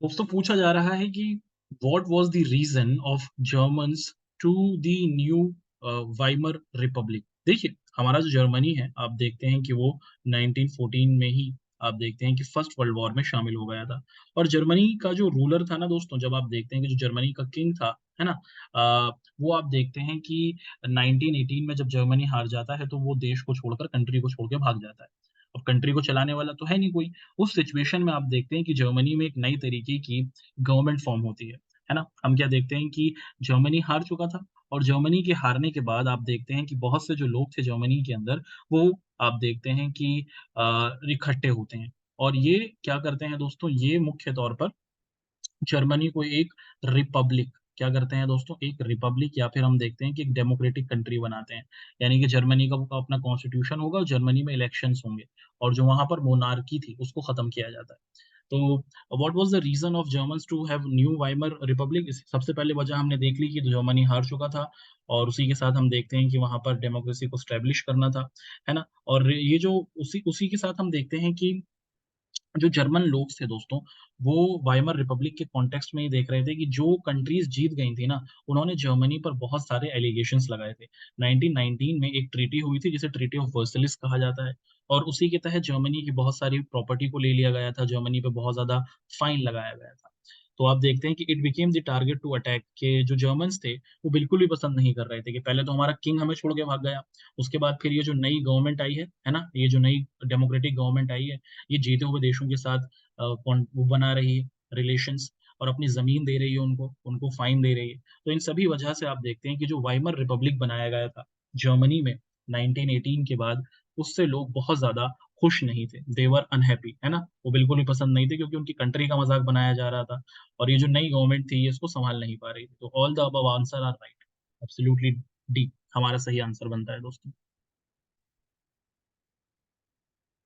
दोस्तों पूछा जा रहा है कि what was the reason of Germans to the new Weimar Republic. देखिए, हमारा जो जर्मनी है, आप देखते हैं कि वो 1914 में ही आप देखते हैं कि फर्स्ट वर्ल्ड वॉर में शामिल हो गया था। और जर्मनी का जो रूलर था ना दोस्तों, जब आप देखते हैं कि जो जर्मनी का किंग था, है ना? वो आप देखते हैं कि 1918 में जब जर्मनी हार जाता है तो वो देश को छोड़कर, कंट्री को छोड़ के भाग जाता है। अब कंट्री को चलाने वाला तो है नहीं कोई। उस सिचुएशन में आप देखते हैं कि जर्मनी में एक नई तरीके की गवर्नमेंट फॉर्म होती है ना? हम क्या देखते हैं कि जर्मनी हार चुका था और जर्मनी के हारने के बाद आप देखते हैं कि बहुत से जो लोग थे जर्मनी के अंदर, वो आप देखते हैं कि इकट्ठे होते हैं और ये क्या करते हैं दोस्तों, ये मुख्य तौर पर जर्मनी को एक रिपब्लिक क्या करते हैं दोस्तों, एक रिपब्लिक या फिर हम देखते हैं कि एक डेमोक्रेटिक कंट्री बनाते हैं। यानी कि जर्मनी का वो अपना कॉन्स्टिट्यूशन होगा और जर्मनी में इलेक्शंस होंगे और जो वहाँ पर मोनार्की थी, उसको खत्म किया जाता है। तो what was the reason of Germans to have new Weimar Republic? इस सबसे पहले वजह हमने देख ली कि जर्मनी हार चुका था और उसी के साथ हम देखते हैं कि वहाँ पर डेमोक्रेसी को एस्टेब्लिश करना था, है ना? और ये जो उसी उसी के साथ हम देखते हैं कि जो जर्मन लोग थे दोस्तों, वो वाइमर रिपब्लिक के कॉन्टेक्स्ट में ये देख रहे थे कि जो कंट्रीज़ जीत गई थी ना, उन्होंने जर्मनी पर बहुत सारे एलिगेशंस लगाए थे। 1919 में एक ट्रीटी हुई थी जिसे ट्रीटी ऑफ वर्साइलेस कहा जाता है और उसी के तहत जर्मनी की बहुत सारी प्रॉपर्टी को ले लिया गया था, जर्मनी पे बहुत ज़्यादा फाइन लगाया गया था। तो आप देखते हैं कि it became the target to attack के जो जर्मन्स थे, वो बिल्कुल भी पसंद नहीं कर रहे थे कि पहले तो हमारा किंग हमें छोड़ के भाग गया, उसके बाद फिर ये जो नई गवर्नमेंट आई है ना? ये जो नई डेमोक्रेटिक गवर्नमेंट आई है, ये जीते हुए देशों के साथ वो बना रही है रिलेशंस और अपनी ज़मीन दे रही है उनको, उनको फ़ाइन दे रही है। तो इन सभी वजह से आप देखते हैं कि जो वाइमर रिपब्लिक बनाया गया था जर्मनी में 1918 के बाद, उससे लोग बहुत ज़्यादा खुश नहीं थे। दे वर अनहैपी, है ना? वो बिल्कुल भी पसंद नहीं थे क्योंकि उनकी कंट्री का मज़ाक बनाया जा रहा था और ये जो नई गवर्नमेंट थी, ये इसको सँभाल नहीं पा रही थी। तो all the above answer are right. Absolutely D हमारा सही आंसर बनता है दोस्तों।